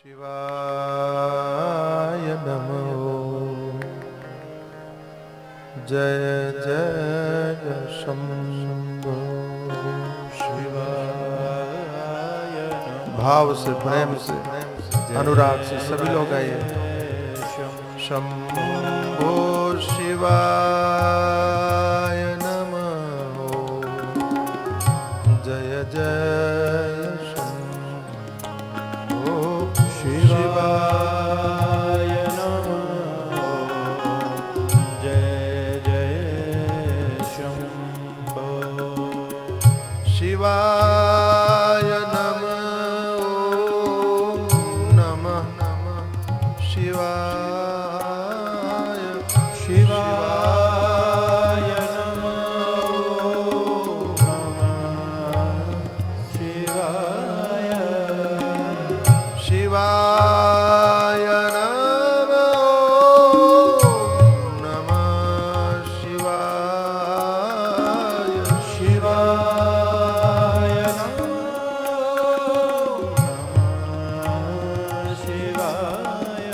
शिवाय नमो। जय जय शंभो शिवाय। भाव से, प्रेम से, अनुराग से सभी लोग आइए। शंभो शिवाय नमो। जय जय शंभो शिवाय नमो। जय जय शंभो शिवाय नमो। नमः नमः शिवाय। शिवाय नमो। नमः शिवाय। शिवाय नमो। नमः शिवाय। शिवाय नमो। नमः शिवाय।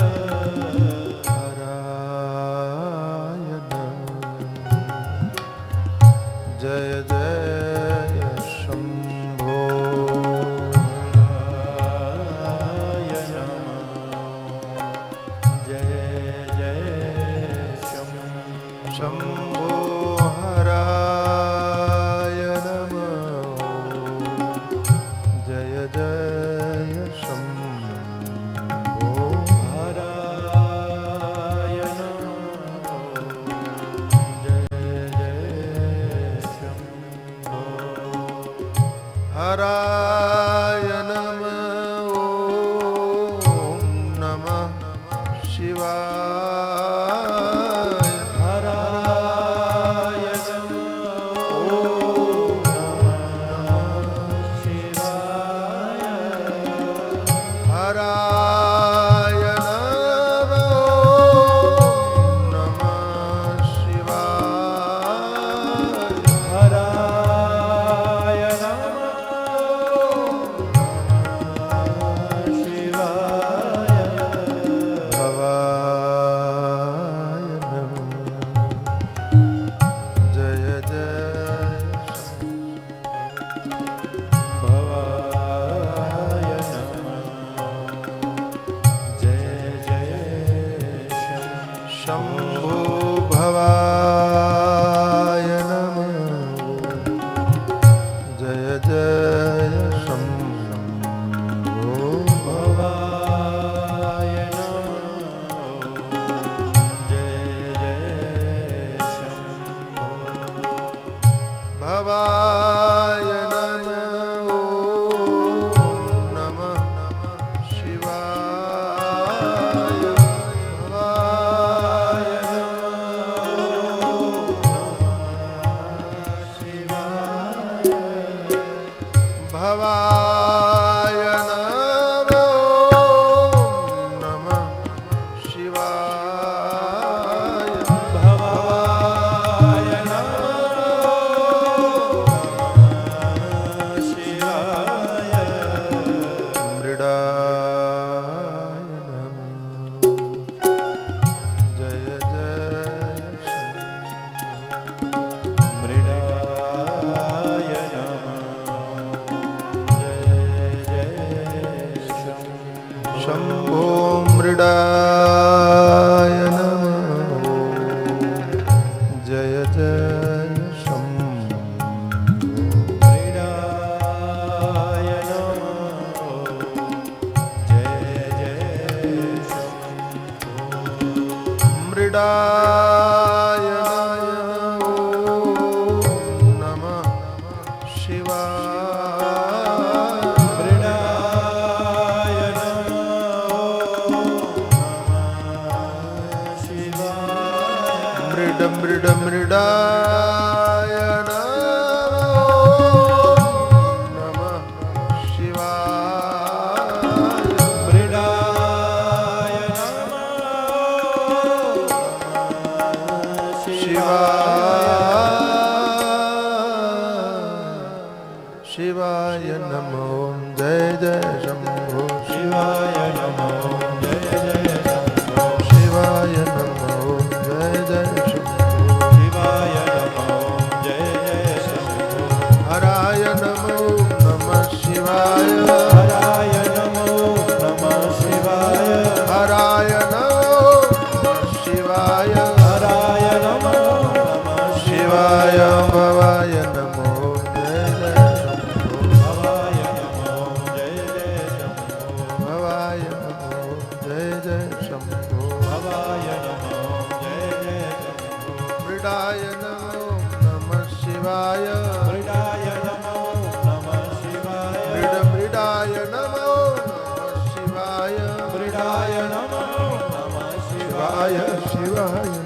हराय नमः। जय जय शंभो। हराय नमः। जय जय शंभो। हराय नमः। जय जय शंभो। हराय नमः। जय जय शंभो। हराय नमः। नमः शिवाय। हराय नमः। नमः शिवाय। हराय नमः। नमः शिवाय। हराय नमः। शिवाय। भवाय नमः। जय जय भवाय नमः। जय जय शंभो। भवाय नमः। जय जय शंभो। भवाय नमः। जय जय शंभो। भवाय नमः। नमः शिवाय। भवाय नमः। शिवाय। भवाय नमः। नमः शिवाय। भवाय नमः। शिवाय। मृडाय नमः। जय जय शंभो। मृडाय नमः। जय जय शंभो। शंभो मृडाय नमः। जय जय शंभो। मृडाय नमः। जय जय शंभो। मृडाय नमः। शिवाय। मृडाय नमः। शिवाय। मृड मृड मृडाय नमः। शिवाय। मृडाय नमः। शिवाय। शिवाय नमो। जय जय शंभो। शिवाय नमो। ભવાય નમો જય જય શંભો ભવાય નમો જય જય શંભો મૃડાય નમો નમઃ શિવાય મૃડાય નમો નમઃ શિવાય મૃડાય નમો નમઃ શિવાય મૃડાય નમો નમઃ શિવાય શિવાય શિવાય